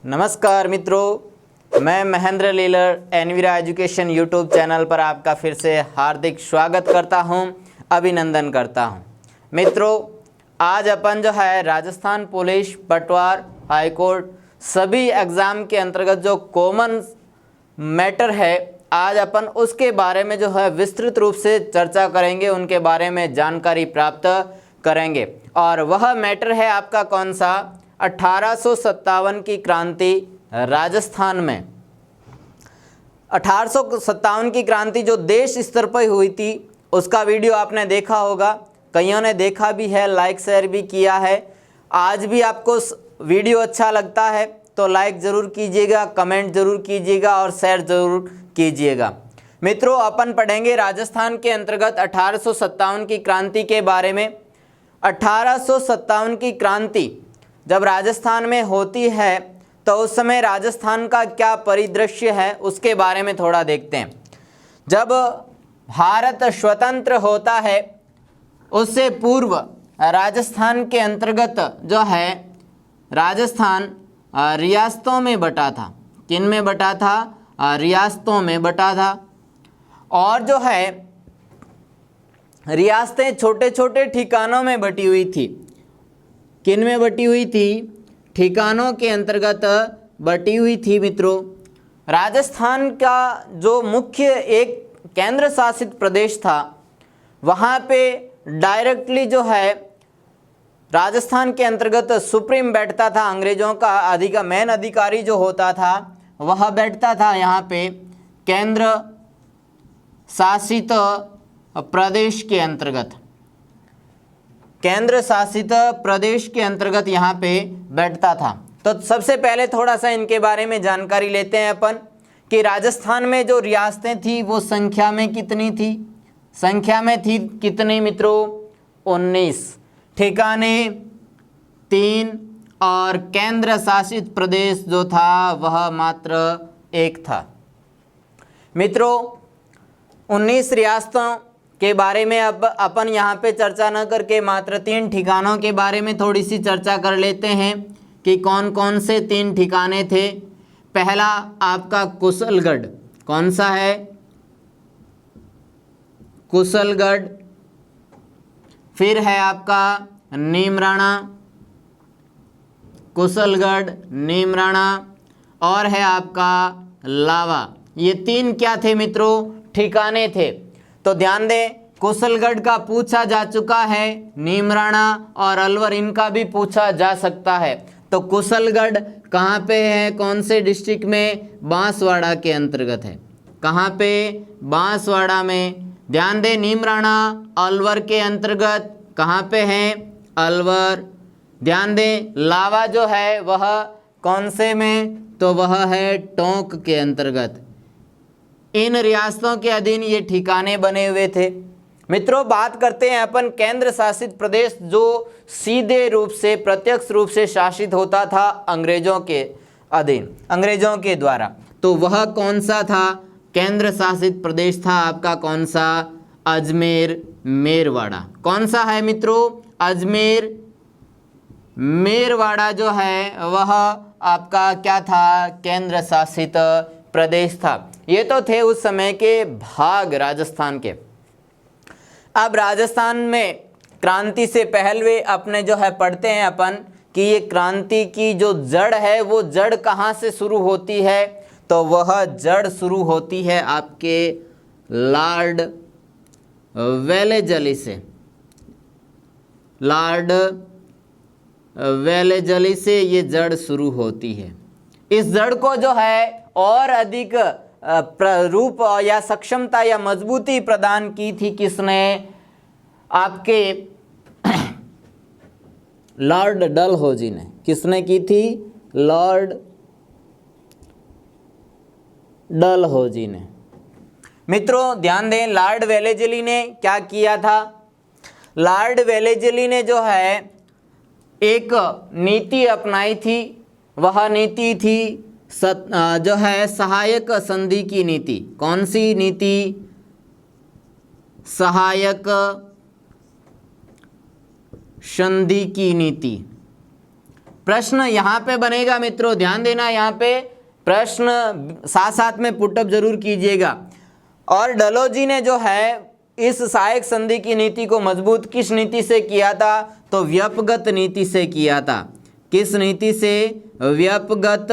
नमस्कार मित्रों, मैं Mahendra Lilar Envira education YouTube channel पर आपका फिर से हार्दिक स्वागत करता हूं, अभिनंदन करता हूं। मित्रों, आज अपन जो है राजस्थान पुलिस, पटवार, हाईकोर्ट सभी एग्ज़ाम के अंतर्गत जो कॉमन मैटर है, आज अपन उसके बारे में जो है विस्तृत रूप से चर्चा करेंगे, उनके बारे में जानकारी प्राप्त करेंगे। और वह मैटर है आपका कौन सा? 1857 की क्रांति राजस्थान में। 1857 की क्रांति जो देश स्तर पर हुई थी, उसका वीडियो आपने देखा होगा, कईयों ने देखा भी है, लाइक शेयर भी किया है। आज भी आपको वीडियो अच्छा लगता है तो लाइक ज़रूर कीजिएगा, कमेंट ज़रूर कीजिएगा और शेयर ज़रूर कीजिएगा। मित्रों, अपन पढ़ेंगे राजस्थान के अंतर्गत 1857 की क्रांति के बारे में। 1857 की क्रांति जब राजस्थान में होती है तो उस समय राजस्थान का क्या परिदृश्य है, उसके बारे में थोड़ा देखते हैं। जब भारत स्वतंत्र होता है उससे पूर्व राजस्थान के अंतर्गत जो है राजस्थान रियासतों में बटा था। किन में बटा था? रियासतों में बटा था। और जो है रियासतें छोटे छोटे ठिकानों में बटी हुई थी। किन में बटी हुई थी? ठिकानों के अंतर्गत बटी हुई थी। मित्रों, राजस्थान का जो मुख्य एक केंद्र शासित प्रदेश था, वहाँ पे डायरेक्टली जो है राजस्थान के अंतर्गत सुप्रीम बैठता था। अंग्रेजों का मेन अधिकारी जो होता था वह बैठता था यहाँ पे केंद्र शासित प्रदेश के अंतर्गत। केंद्र शासित प्रदेश के अंतर्गत यहाँ पे बैठता था। तो सबसे पहले थोड़ा सा इनके बारे में जानकारी लेते हैं अपन कि राजस्थान में जो रियासतें थी वो संख्या में कितनी थी? संख्या में थी कितनी मित्रों? 19। ठिकाने 3 और केंद्र शासित प्रदेश जो था वह मात्र 1 था। मित्रों, 19 रियासतों के बारे में अब अपन यहाँ पे चर्चा न करके मात्र 3 ठिकानों के बारे में थोड़ी सी चर्चा कर लेते हैं कि कौन कौन से 3 ठिकाने थे। पहला आपका कुशलगढ़। कौन सा है? कुशलगढ़। फिर है आपका नीमराणा। कुशलगढ़, नीमराणा और है आपका लावा। ये 3 क्या थे मित्रों? ठिकाने थे। तो ध्यान दें, कुशलगढ़ का पूछा जा चुका है, नीमराणा और अलवर इनका भी पूछा जा सकता है। तो कुशलगढ़ कहाँ पे है? कौन से डिस्ट्रिक्ट में? बांसवाड़ा के अंतर्गत है। कहाँ पे? बांसवाड़ा में। ध्यान दें, नीमराणा अलवर के अंतर्गत कहाँ पे है? अलवर। ध्यान दें, लावा जो है वह कौन से में? तो वह है टोंक के अंतर्गत। इन रियासतों के अधीन ये ठिकाने बने हुए थे। मित्रों, बात करते हैं अपन केंद्र शासित प्रदेश जो सीधे रूप से, प्रत्यक्ष रूप से शासित होता था अंग्रेजों के अधीन, अंग्रेजों के द्वारा। तो वह कौन सा था? केंद्र शासित प्रदेश था आपका कौन सा? अजमेर मेरवाड़ा। कौन सा है मित्रों? अजमेर मेरवाड़ा जो है वह आपका क्या था? केंद्र शासित प्रदेश था। ये तो थे उस समय के भाग राजस्थान के। अब राजस्थान में क्रांति से पहले अपने जो है पढ़ते हैं अपन कि ये क्रांति की जो जड़ है वो जड़ कहाँ से शुरू होती है? तो वह जड़ शुरू होती है आपके लॉर्ड वेलेजली से। लॉर्ड वेलेजली से ये जड़ शुरू होती है। इस जड़ को जो है और अधिक रूप या सक्षमता या मजबूती प्रदान की थी किसने? आपके लॉर्ड डलहौजी ने। किसने की थी? लॉर्ड डलहौजी ने। मित्रों, ध्यान दें, लॉर्ड वेलेजली ने क्या किया था? लॉर्ड वेलेजली ने जो है एक नीति अपनाई थी। वह नीति थी जो है सहायक संधि की नीति। कौन सी नीति? सहायक संधि की नीति। प्रश्न यहाँ पे बनेगा मित्रों, ध्यान देना, यहाँ पे प्रश्न साथ साथ में पुटअप जरूर कीजिएगा। और डलहौजी ने जो है इस सहायक संधि की नीति को मजबूत किस नीति से किया था? तो व्यपगत नीति से किया था। किस नीति से? व्यपगत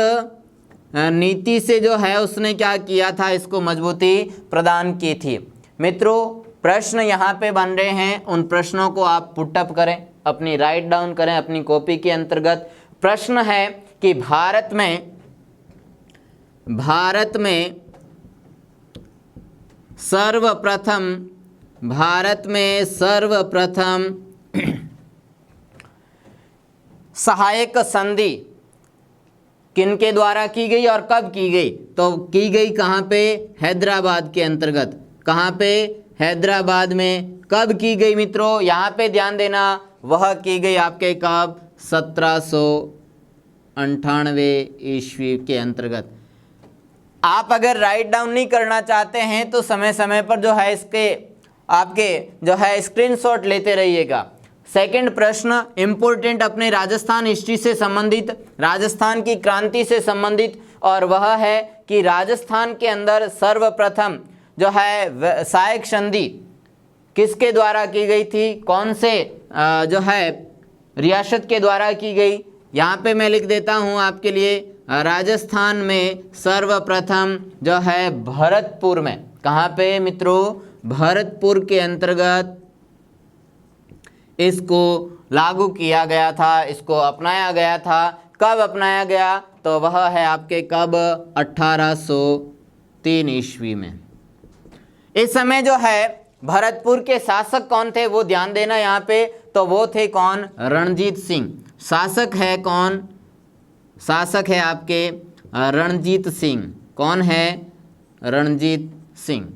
नीति से जो है उसने क्या किया था, इसको मजबूती प्रदान की थी। मित्रों प्रश्न यहाँ पे बन रहे हैं, उन प्रश्नों को आप पुटअप करें, अपनी राइट डाउन करें अपनी कॉपी के अंतर्गत। प्रश्न है कि भारत में सर्वप्रथम सहायक संधि किनके द्वारा की गई और कब की गई? तो की गई कहाँ पे? हैदराबाद के अंतर्गत। कहाँ पे? हैदराबाद में। कब की गई मित्रों? यहाँ पे ध्यान देना, वह की गई आपके कब? 1798 ईस्वी के अंतर्गत। आप अगर राइट डाउन नहीं करना चाहते हैं तो समय समय पर जो है इसके आपके जो है स्क्रीनशॉट लेते रहिएगा। सेकंड प्रश्न इम्पोर्टेंट, अपने राजस्थान हिस्ट्री से संबंधित, राजस्थान की क्रांति से संबंधित, और वह है कि राजस्थान के अंदर सर्वप्रथम जो है सहायक संधि किसके द्वारा की गई थी? कौन से जो है रियासत के द्वारा की गई? यहाँ पे मैं लिख देता हूँ आपके लिए, राजस्थान में सर्वप्रथम जो है भरतपुर में। कहाँ पे मित्रों? भरतपुर के अंतर्गत इसको लागू किया गया था, इसको अपनाया गया था। कब अपनाया गया? तो वह है आपके कब? 1803 ईस्वी में। इस समय जो है भरतपुर के शासक कौन थे वो ध्यान देना यहाँ पे, तो वो थे कौन? रणजीत सिंह। शासक है कौन? शासक है आपके रणजीत सिंह। कौन है? रणजीत सिंह।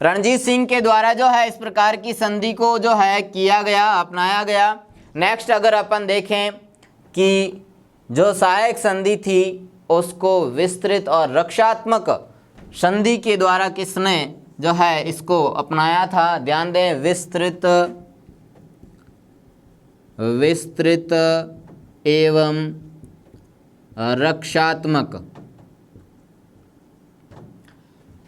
रणजीत सिंह के द्वारा जो है इस प्रकार की संधि को जो है किया गया, अपनाया गया। नेक्स्ट अगर अपन देखें कि जो सहायक संधि थी उसको विस्तृत और रक्षात्मक संधि के द्वारा किसने जो है इसको अपनाया था? ध्यान दें, विस्तृत एवं रक्षात्मक।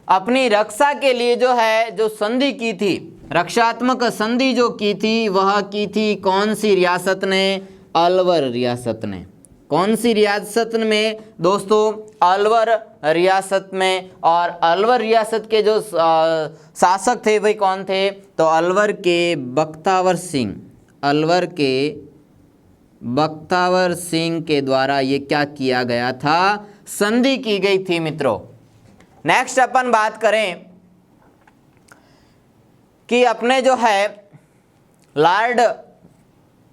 अपनी रक्षा के लिए जो है जो संधि की थी, रक्षात्मक संधि जो की थी वह की थी कौन सी रियासत ने? अलवर रियासत ने। कौन सी रियासत में दोस्तों? अलवर रियासत में। और अलवर रियासत के जो शासक थे वे कौन थे? तो अलवर के बख्तावर सिंह। अलवर के बख्तावर सिंह के द्वारा ये क्या किया गया था? संधि की गई थी मित्रों। नेक्स्ट अपन बात करें कि अपने जो है लॉर्ड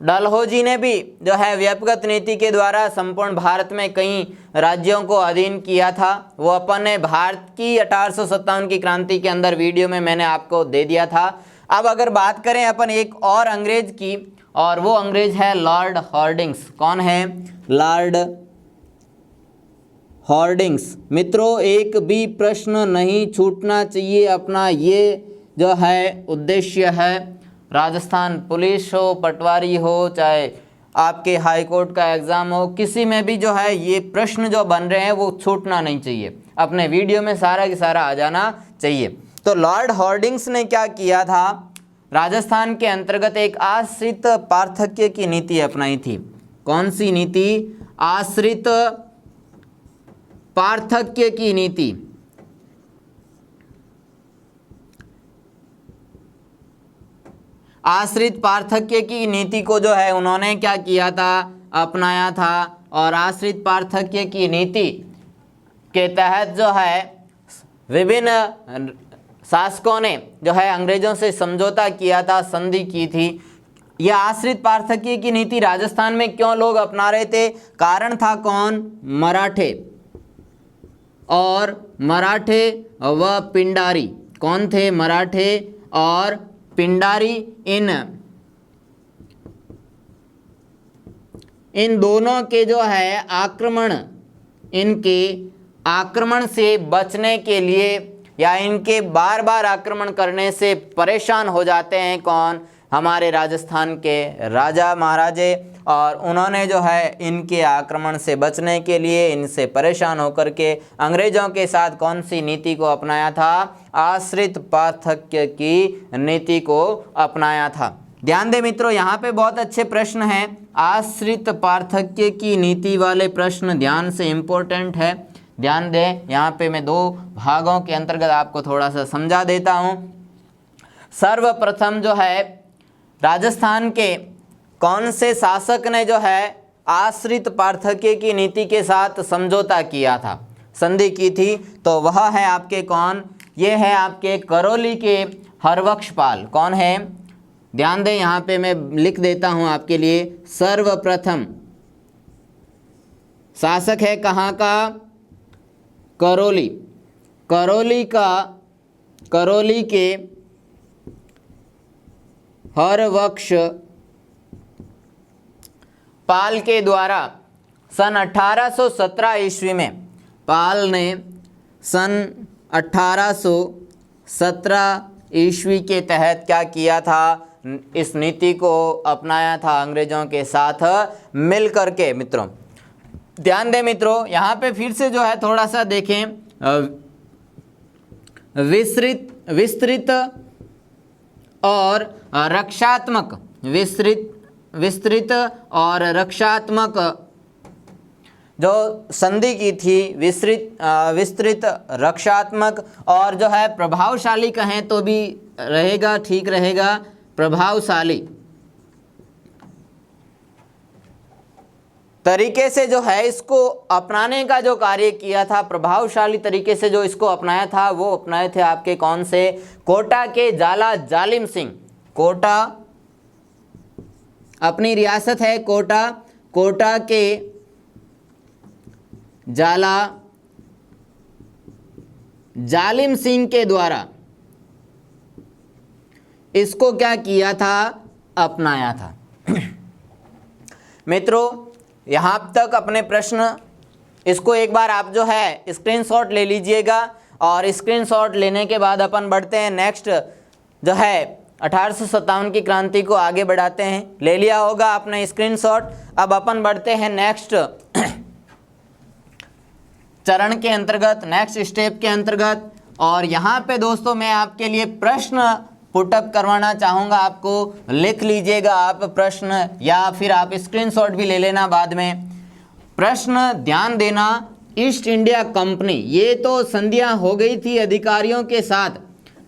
डलहौजी ने भी जो है व्यक्तिगत नीति के द्वारा संपूर्ण भारत में कई राज्यों को अधीन किया था। वो अपन ने भारत की 1857 की क्रांति के अंदर वीडियो में मैंने आपको दे दिया था। अब अगर बात करें अपन एक और अंग्रेज की, और वो अंग्रेज है लॉर्ड हॉर्डिंग्स। कौन है? Lord Hardinge. मित्रों एक भी प्रश्न नहीं छूटना चाहिए, अपना ये जो है उद्देश्य है। राजस्थान पुलिस हो, पटवारी हो, चाहे आपके हाई कोर्ट का एग्ज़ाम हो, किसी में भी जो है ये प्रश्न जो बन रहे हैं वो छूटना नहीं चाहिए, अपने वीडियो में सारा की सारा आ जाना चाहिए। तो लॉर्ड हॉर्डिंग्स ने क्या किया था? राजस्थान के अंतर्गत एक आश्रित पार्थक्य की नीति अपनाई थी। कौन सी नीति? आश्रित पार्थक्य की नीति। आश्रित पार्थक्य की नीति को जो है उन्होंने क्या किया था? अपनाया था। और आश्रित पार्थक्य की नीति के तहत जो है विभिन्न शासकों ने जो है अंग्रेजों से समझौता किया था, संधि की थी। यह आश्रित पार्थक्य की नीति राजस्थान में क्यों लोग अपना रहे थे? कारण था कौन? मराठे व पिंडारी। कौन थे? मराठे और पिंडारी। इन दोनों के जो है इनके आक्रमण से बचने के लिए, या इनके बार बार आक्रमण करने से परेशान हो जाते हैं कौन? हमारे राजस्थान के राजा महाराजे, और उन्होंने जो है इनके आक्रमण से बचने के लिए, इनसे परेशान होकर के अंग्रेजों के साथ कौन सी नीति को अपनाया था? आश्रित पार्थक्य की नीति को अपनाया था। ध्यान दें मित्रों, यहाँ पे बहुत अच्छे प्रश्न हैं। आश्रित पार्थक्य की नीति वाले प्रश्न ध्यान से इम्पोर्टेंट है। ध्यान दें, यहाँ पे मैं 2 भागों के अंतर्गत आपको थोड़ा सा समझा देता हूँ। सर्वप्रथम जो है राजस्थान के कौन से शासक ने जो है आश्रित पार्थक्य की नीति के साथ समझौता किया था, संधि की थी? तो वह है आपके कौन? ये है आपके करौली के हरबख्शपाल। कौन है? ध्यान दें, यहाँ पे मैं लिख देता हूँ आपके लिए। सर्वप्रथम शासक है कहाँ का? करौली। करौली के हरबख्शपाल के द्वारा सन 1817 ईस्वी में, पाल ने सन 1817 ईस्वी के तहत क्या किया था? इस नीति को अपनाया था अंग्रेजों के साथ मिल करके। मित्रों ध्यान दें मित्रों, यहाँ पे फिर से जो है थोड़ा सा देखें, विस्तृत और रक्षात्मक, विस्तृत और रक्षात्मक जो संधि की थी, विस्तृत रक्षात्मक और जो है प्रभावशाली कहें तो भी रहेगा, ठीक रहेगा, प्रभावशाली तरीके से जो है इसको अपनाने का जो कार्य किया था, प्रभावशाली तरीके से जो इसको अपनाया था, वो अपनाए थे आपके कौन से? कोटा के जाला जालिम सिंह। कोटा अपनी रियासत है कोटा, कोटा के जाला जालिम सिंह के द्वारा इसको क्या किया था? अपनाया था। मित्रों यहाँ तक अपने प्रश्न, इसको एक बार आप जो है स्क्रीनशॉट ले लीजिएगा, और स्क्रीनशॉट लेने के बाद अपन बढ़ते हैं नेक्स्ट जो है 1857 की क्रांति को आगे बढ़ाते हैं। ले लिया होगा आपने स्क्रीनशॉट। अब अपन बढ़ते हैं नेक्स्ट चरण के अंतर्गत, नेक्स्ट स्टेप के अंतर्गत। और यहाँ पे दोस्तों मैं आपके लिए प्रश्न पुटअप करवाना चाहूँगा, आपको लिख लीजिएगा आप प्रश्न, या फिर आप स्क्रीनशॉट भी ले लेना बाद में। प्रश्न ध्यान देना, ईस्ट इंडिया कंपनी, ये तो संधियाँ हो गई थी अधिकारियों के साथ,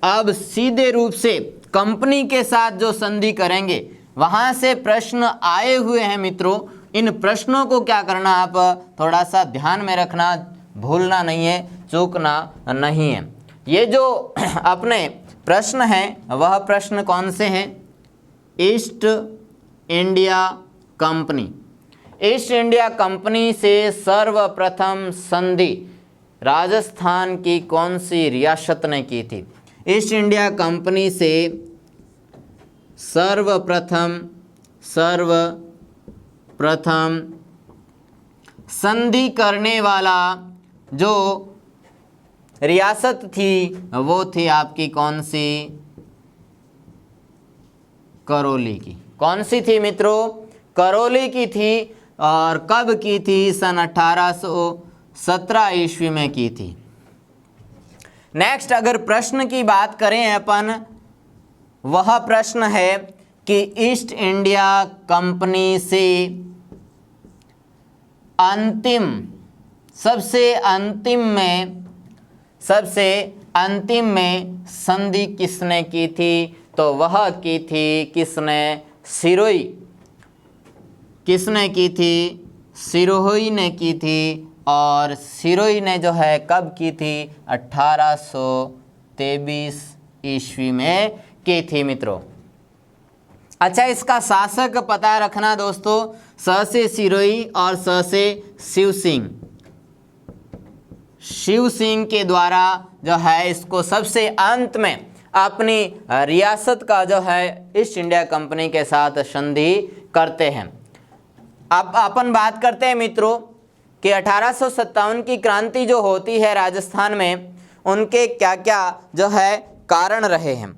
अब सीधे रूप से कंपनी के साथ जो संधि करेंगे, वहाँ से प्रश्न आए हुए हैं मित्रों। इन प्रश्नों को क्या करना, आप थोड़ा सा ध्यान में रखना, भूलना नहीं है, चूकना नहीं है। ये जो अपने प्रश्न हैं वह प्रश्न कौन से हैं? East India company. East India company से सर्वप्रथम संधि राजस्थान की कौन सी रियासत ने की थी? ईस्ट इंडिया कंपनी से सर्वप्रथम संधि करने वाला जो रियासत थी वो थी आपकी कौन सी? करौली की। कौन सी थी मित्रों? करौली की थी। और कब की थी? सन 1817 ईस्वी में की थी। नेक्स्ट अगर प्रश्न की बात करें अपन, वह प्रश्न है कि ईस्ट इंडिया कंपनी से अंतिम, सबसे अंतिम में संधि किसने की थी? तो वह की थी किसने? सिरोही। किसने की थी? सिरोही ने की थी। और सिरोही ने जो है कब की थी? 1823 ईस्वी में की थी मित्रों। अच्छा, इसका शासक पता रखना दोस्तों, स से सिरोही और स से शिव सिंह। शिव सिंह के द्वारा जो है इसको सबसे अंत में अपनी रियासत का जो है ईस्ट इंडिया कंपनी के साथ संधि करते हैं। अब अपन बात करते हैं मित्रों कि 1857 की क्रांति जो होती है राजस्थान में, उनके क्या क्या जो है कारण रहे हैं,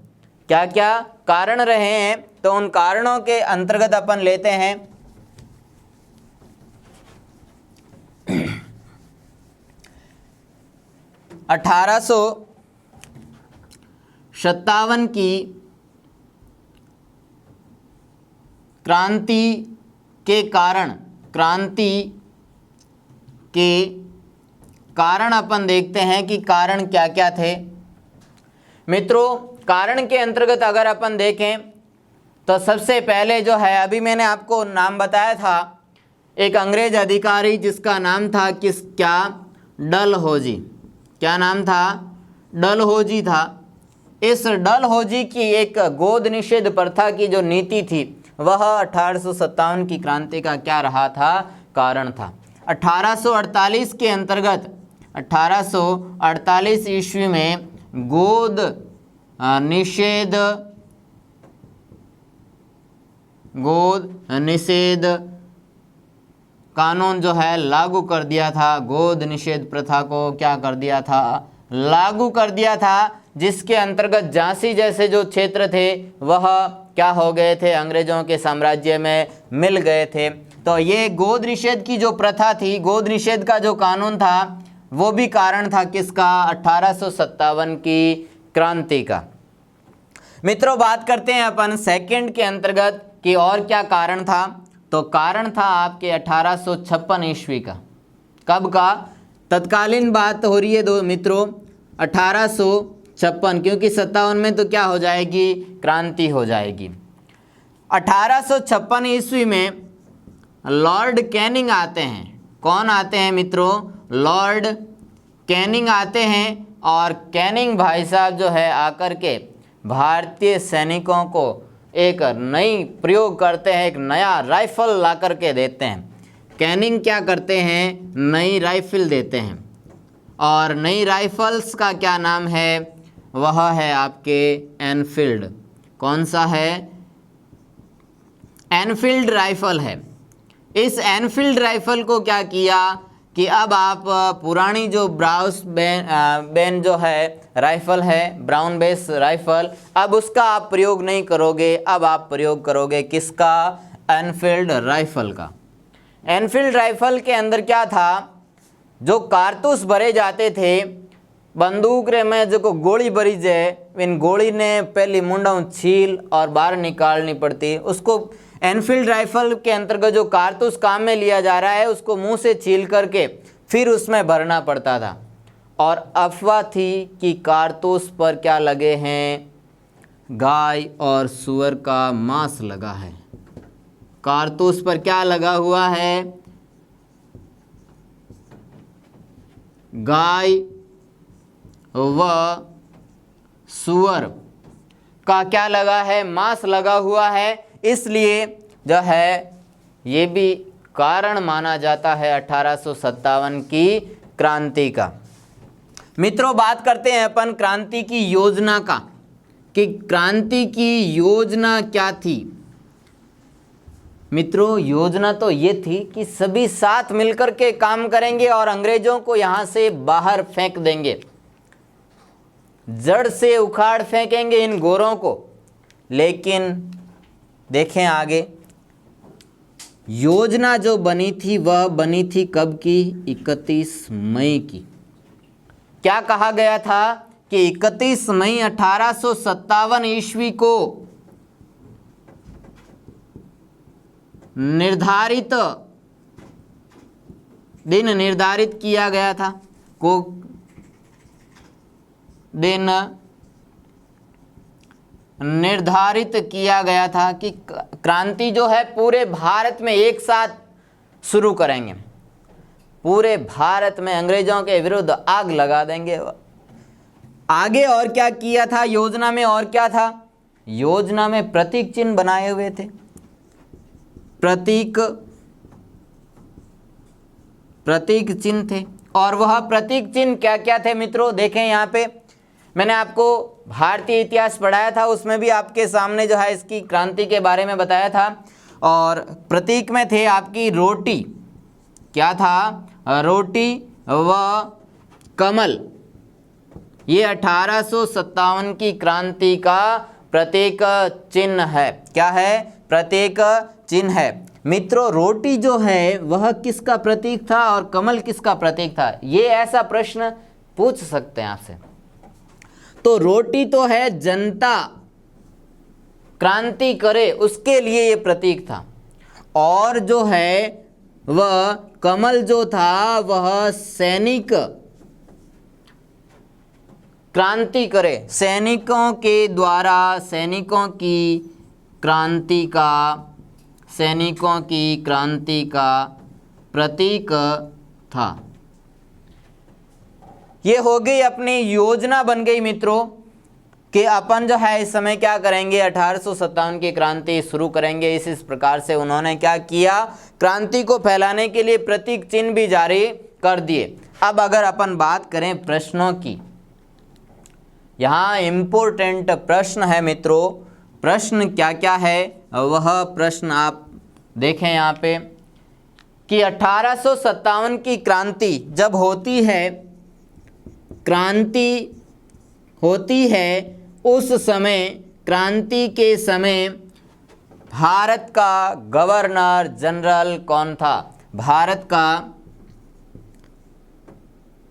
क्या क्या कारण रहे हैं, तो उन कारणों के अंतर्गत अपन लेते हैं 1857 की क्रांति के कारण अपन देखते हैं कि कारण क्या क्या थे। मित्रों, कारण के अंतर्गत अगर अपन देखें तो सबसे पहले जो है, अभी मैंने आपको नाम बताया था, एक अंग्रेज अधिकारी जिसका नाम था डलहौजी। क्या नाम था? डलहौजी था। इस डलहौजी की एक गोद निषेध प्रथा की जो नीति थी वह 1857 की क्रांति का क्या रहा था? कारण था। 1848 के अंतर्गत 1848 ईस्वी में गोद निषेध कानून जो है लागू कर दिया था। गोद निषेध प्रथा को क्या कर दिया था? लागू कर दिया था, जिसके अंतर्गत झांसी जैसे जो क्षेत्र थे वह क्या हो गए थे? अंग्रेजों के साम्राज्य में मिल गए थे। तो ये गोद निषेध की जो प्रथा थी, गोद निषेध का जो कानून था, वो भी कारण था किसका? 1857 की क्रांति का। मित्रों, बात करते हैं अपन सेकंड के अंतर्गत कि और क्या कारण था। तो कारण था आपके 1856 ईस्वी का। कब का? तत्कालीन बात हो रही है दो मित्रों, 1856, क्योंकि 57 में तो क्या हो जाएगी? क्रांति हो जाएगी। 1856 ईस्वी में लॉर्ड कैनिंग आते हैं। कौन आते हैं मित्रों? लॉर्ड कैनिंग आते हैं, और कैनिंग भाई साहब जो है आकर के भारतीय सैनिकों को एक नई प्रयोग करते हैं, एक नया राइफल ला करके देते हैं। कैनिंग क्या करते हैं? नई राइफल देते हैं, और नई राइफल्स का क्या नाम है? वह है आपके एनफील्ड। कौन सा है? एनफील्ड राइफल है। इस एनफील्ड राइफल को क्या किया कि अब आप पुरानी जो बेन जो है राइफल है, ब्राउन बेस राइफल, अब उसका आप प्रयोग नहीं करोगे, अब आप प्रयोग करोगे किसका? एनफील्ड राइफल का। एनफील्ड राइफल के अंदर क्या था? जो कारतूस भरे जाते थे बंदूक रे में, जो गोली भरी जाए, इन गोली ने पहली मुंडा छील और बाहर निकालनी पड़ती। उसको एनफील्ड राइफल के अंतर्गत जो कारतूस काम में लिया जा रहा है उसको मुंह से छील करके फिर उसमें भरना पड़ता था। और अफवाह थी कि कारतूस पर क्या लगे हैं? गाय और सुअर का मांस लगा है। कारतूस पर क्या लगा हुआ है? गाय व सुअर का क्या लगा है? मांस लगा हुआ है। इसलिए जो है ये भी कारण माना जाता है 1857 की क्रांति का। मित्रों, बात करते हैं अपन क्रांति की योजना का, कि क्रांति की योजना क्या थी। मित्रों, योजना तो ये थी कि सभी साथ मिलकर के काम करेंगे और अंग्रेजों को यहाँ से बाहर फेंक देंगे, जड़ से उखाड़ फेंकेंगे इन गोरों को। लेकिन देखें आगे, योजना जो बनी थी वह बनी थी कब की? 31 मई की। क्या कहा गया था कि 31 मई 1857 ईस्वी को निर्धारित दिन निर्धारित किया गया था। को दिन निर्धारित किया गया था कि क्रांति जो है पूरे भारत में एक साथ शुरू करेंगे, पूरे भारत में अंग्रेजों के विरुद्ध आग लगा देंगे। आगे और क्या किया था योजना में? और क्या था योजना में? प्रतीक चिन्ह बनाए हुए थे। प्रतीक चिन्ह थे, और वह प्रतीक चिन्ह क्या क्या थे मित्रों? देखें यहाँ पे मैंने आपको भारतीय इतिहास पढ़ाया था, उसमें भी आपके सामने जो है इसकी क्रांति के बारे में बताया था। और प्रतीक में थे आपकी रोटी। क्या था? रोटी व कमल। ये 1857 की क्रांति का प्रतीक चिन्ह है। क्या है? प्रतीक चिन्ह है। मित्रों, रोटी जो है वह किसका प्रतीक था और कमल किसका प्रतीक था? ये ऐसा प्रश्न पूछ सकते हैं आपसे। तो रोटी तो है जनता क्रांति करे उसके लिए ये प्रतीक था, और जो है वह कमल जो था वह सैनिक क्रांति करे, सैनिकों के द्वारा सैनिकों की क्रांति का प्रतीक था। ये हो गई अपनी योजना बन गई मित्रों कि अपन जो है इस समय क्या करेंगे, 1857 की क्रांति शुरू करेंगे। इस प्रकार से उन्होंने क्या किया, क्रांति को फैलाने के लिए प्रतीक चिन्ह भी जारी कर दिए। अब अगर अपन बात करें प्रश्नों की, यहाँ इम्पोर्टेंट प्रश्न है मित्रों। प्रश्न क्या क्या है वह प्रश्न आप देखें यहाँ पे कि 1857 की क्रांति जब होती है, उस समय क्रांति के समय भारत का गवर्नर जनरल कौन था? भारत का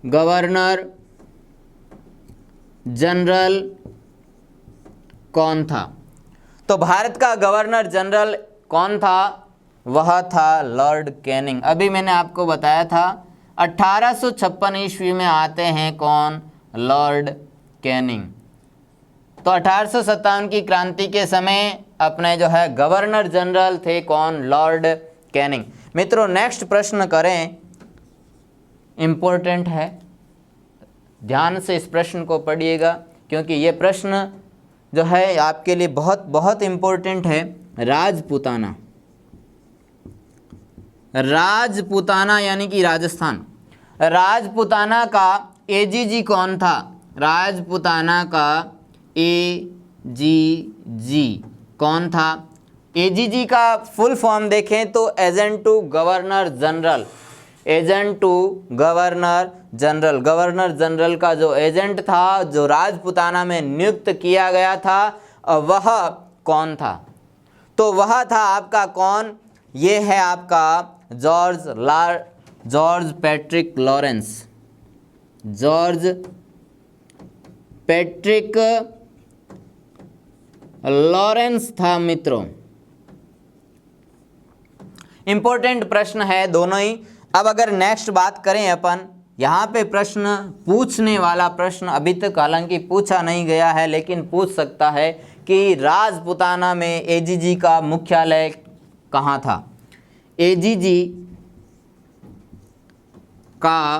गवर्नर जनरल कौन था? तो भारत का गवर्नर जनरल कौन था? वह था लॉर्ड कैनिंग। अभी मैंने आपको बताया था 1856 ईस्वी में आते हैं कौन? Lord Canning. तो 1857 की क्रांति के समय अपने जो है गवर्नर जनरल थे कौन? Lord Canning. मित्रों, नेक्स्ट प्रश्न करें, इम्पोर्टेंट है, ध्यान से इस प्रश्न को पढ़िएगा क्योंकि ये प्रश्न जो है आपके लिए बहुत बहुत इम्पोर्टेंट है। राजपूताना यानी कि राजस्थान, राजपूताना का एजीजी कौन था? राजपूताना का एजीजी कौन था? एजीजी का फुल फॉर्म देखें तो agent to governor general. Agent to governor general, governor general का जो एजेंट था, जो राजपूताना में नियुक्त किया गया था, वह कौन था? तो वह था आपका कौन? ये है आपका George Patrick Lawrence. George Patrick Lawrence था मित्रों। इंपॉर्टेंट प्रश्न है दोनों ही। अब अगर नेक्स्ट बात करें अपन, यहाँ पे प्रश्न पूछने वाला प्रश्न अभी तक हालांकि पूछा नहीं गया है लेकिन पूछ सकता है कि राजपूताना में एजीजी का मुख्यालय कहाँ था? एजीजी का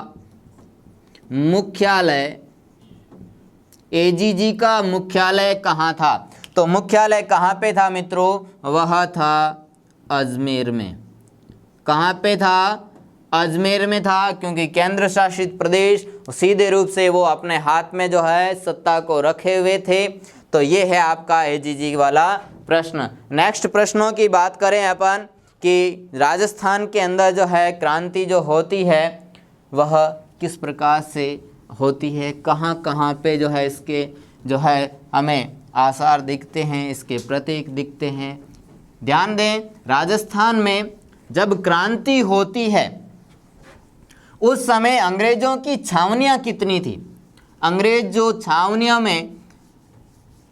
मुख्यालय कहाँ था? तो मुख्यालय कहाँ पे था मित्रों? वह था अजमेर में। कहाँ पे था? अजमेर में था, क्योंकि केंद्र शासित प्रदेश सीधे रूप से वो अपने हाथ में जो है सत्ता को रखे हुए थे। तो ये है आपका एजीजी वाला प्रश्न। नेक्स्ट प्रश्नों की बात करें अपन कि राजस्थान के अंदर जो है क्रांति जो होती है वह किस प्रकार से होती है, कहाँ कहाँ पे जो है इसके जो है हमें आसार दिखते हैं, इसके प्रतीक दिखते हैं। ध्यान दें, राजस्थान में जब क्रांति होती है उस समय अंग्रेजों की छावनियाँ कितनी थी? अंग्रेज जो छावनियों में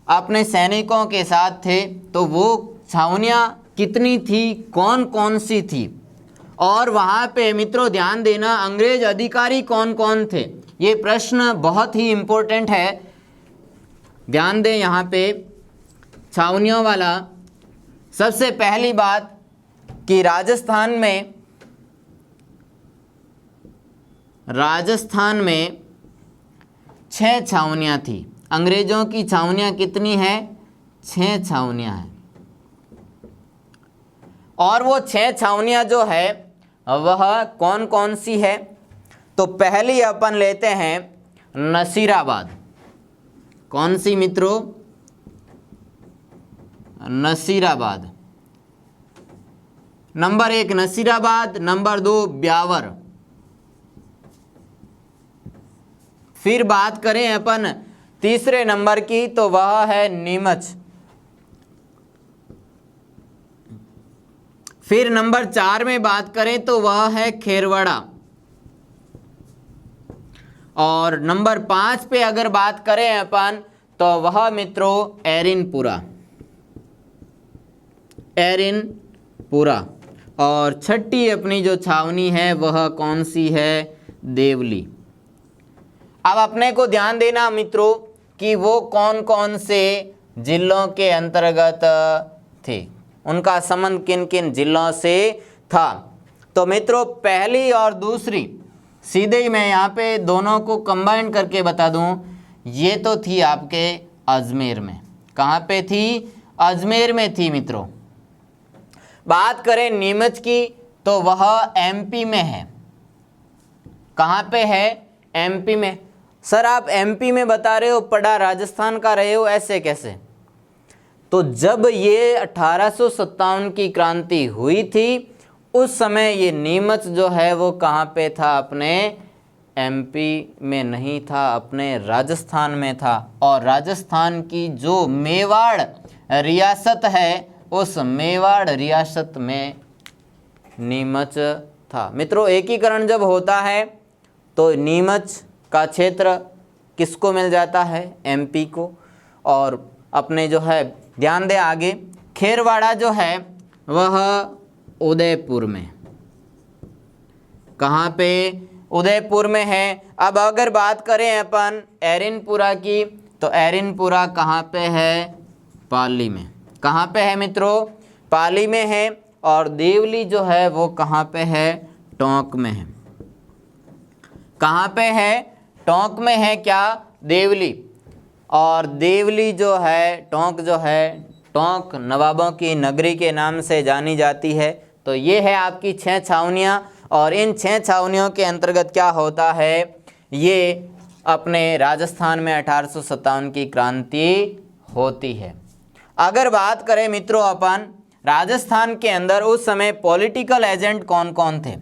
अपने सैनिकों के साथ थे तो वो छावनियाँ कितनी थी, कौन कौन सी थी? और वहाँ पे मित्रों ध्यान देना, अंग्रेज अधिकारी कौन कौन थे? ये प्रश्न बहुत ही इम्पोर्टेंट है, ध्यान दें यहाँ पे छावनियों वाला। सबसे पहली बात कि राजस्थान में 6 छावनियाँ थी। अंग्रेजों की छावनियाँ कितनी हैं? 6 छावनियाँ हैं। और वो 6 छावनियाँ जो है वह कौन कौन सी है? तो पहली अपन लेते हैं नसीराबाद। कौन सी मित्रों? नसीराबाद। Number 1 Nasirabad, number 2 Beawar. फिर बात करें अपन तीसरे नंबर की तो वह है नीमच। फिर नंबर 4 में बात करें तो वह है खेरवड़ा। और नंबर 5 पे अगर बात करें अपन तो वह मित्रों एरिनपुरा, एरिनपुरा। और छठी अपनी जो छावनी है वह कौन सी है? देवली। अब अपने को ध्यान देना मित्रों कि वो कौन कौन से जिलों के अंतर्गत थे, उनका संबंध किन किन जिलों से था। तो मित्रों पहली और दूसरी सीधे ही मैं यहाँ पे दोनों को कंबाइन करके बता दूं, ये तो थी आपके अजमेर में। कहाँ पे थी? अजमेर में थी मित्रों। बात करें नीमच की तो वह एमपी में है। कहाँ पे है? एमपी में। सर आप एमपी में बता रहे हो, पढ़ा राजस्थान का रहे हो, ऐसे कैसे? तो जब ये 1857 की क्रांति हुई थी उस समय ये नीमच जो है वो कहाँ पे था? अपने एमपी में नहीं था, अपने राजस्थान में था। और राजस्थान की जो मेवाड़ रियासत है उस मेवाड़ रियासत में नीमच था। मित्रों एकीकरण जब होता है तो नीमच का क्षेत्र किसको मिल जाता है? एमपी को। और अपने जो है ध्यान दें आगे, खेरवाड़ा जो है वह उदयपुर में। कहाँ पे? उदयपुर में है। अब अगर बात करें अपन एरिनपुरा की तो एरिनपुरा कहाँ पे है? पाली में। कहाँ पे है मित्रों? पाली में है। और देवली जो है वो कहाँ पे है? टोंक में है। कहाँ पे है? टोंक में है क्या? देवली। और देवली जो है, टोंक जो है, टोंक नवाबों की नगरी के नाम से जानी जाती है। तो ये है आपकी 6 छावनियाँ। और इन 6 छावनियों के अंतर्गत क्या होता है? ये अपने राजस्थान में 1857 की क्रांति होती है। अगर बात करें मित्रों अपन राजस्थान के अंदर उस समय पॉलिटिकल एजेंट कौन कौन थे?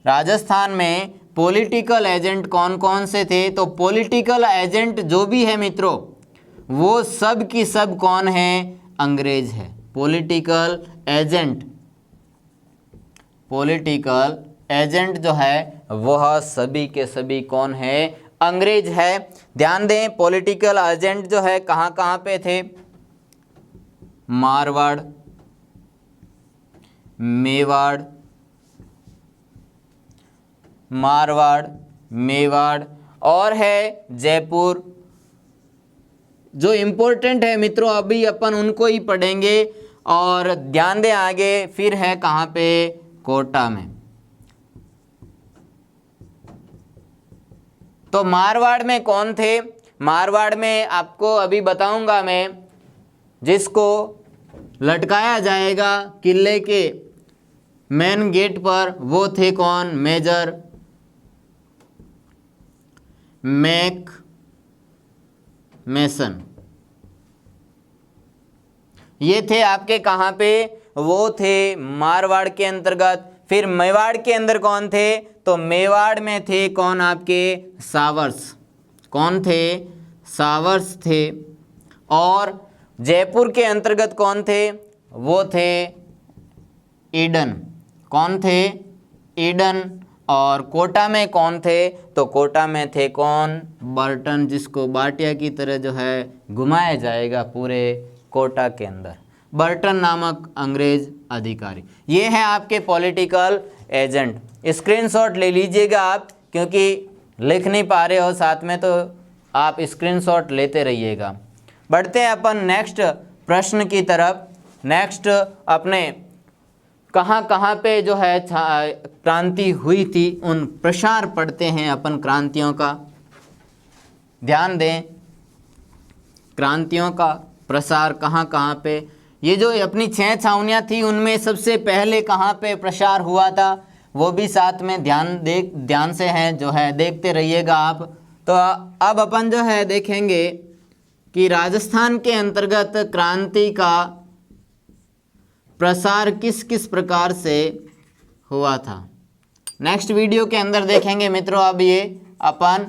राजस्थान में पॉलिटिकल एजेंट कौन कौन से थे? तो पॉलिटिकल एजेंट जो भी है मित्रों वो सब की सब कौन है? अंग्रेज है। पॉलिटिकल एजेंट जो है वह सभी के सभी कौन है? अंग्रेज है। ध्यान दें पॉलिटिकल एजेंट जो है कहाँ कहाँ पे थे? मारवाड़, मेवाड़ और है जयपुर। जो इम्पोर्टेंट है मित्रों अभी अपन उनको ही पढ़ेंगे। और ध्यान दें आगे, फिर है कहाँ पे? कोटा में। तो मारवाड़ में कौन थे? मारवाड़ में आपको अभी बताऊंगा मैं, जिसको लटकाया जाएगा किले के मेन गेट पर, वो थे कौन? Major Mackeson. ये थे आपके कहाँ पे? वो थे मारवाड़ के अंतर्गत। फिर मेवाड़ के अंदर कौन थे? तो मेवाड़ में थे कौन? आपके सावर्स। कौन थे? सावर्स थे। और जयपुर के अंतर्गत कौन थे? वो थे ईडन। कौन थे? ईडन। और कोटा में कौन थे? तो कोटा में थे कौन? बर्टन, जिसको बाटिया की तरह जो है घुमाया जाएगा पूरे कोटा के अंदर। बर्टन नामक अंग्रेज अधिकारी। ये हैं आपके पॉलिटिकल एजेंट। स्क्रीनशॉट ले लीजिएगा आप, क्योंकि लिख नहीं पा रहे हो साथ में तो आप स्क्रीनशॉट लेते रहिएगा। बढ़ते हैं अपन नेक्स्ट प्रश्न की तरफ। नेक्स्ट अपने कहाँ पे जो है क्रांति हुई थी उन प्रसार पढ़ते हैं अपन क्रांतियों का। ध्यान दें क्रांतियों का प्रसार कहाँ पे। ये जो अपनी 6 छावनियाँ थी उनमें सबसे पहले कहाँ पे प्रसार हुआ था वो भी साथ में ध्यान से हैं जो है देखते रहिएगा आप। तो अब अपन जो है देखेंगे कि राजस्थान के अंतर्गत क्रांति का प्रसार किस किस प्रकार से हुआ था। नेक्स्ट वीडियो के अंदर देखेंगे मित्रों। अब ये अपन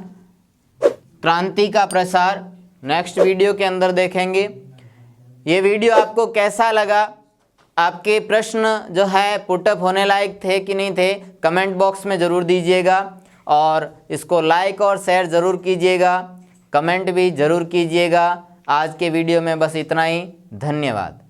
क्रांति का प्रसार नेक्स्ट वीडियो के अंदर देखेंगे। ये वीडियो आपको कैसा लगा आपके प्रश्न जो है पुटअप होने लायक थे कि नहीं थे, कमेंट बॉक्स में ज़रूर दीजिएगा और इसको लाइक और शेयर ज़रूर कीजिएगा, कमेंट भी ज़रूर कीजिएगा। आज के वीडियो में बस इतना ही। धन्यवाद।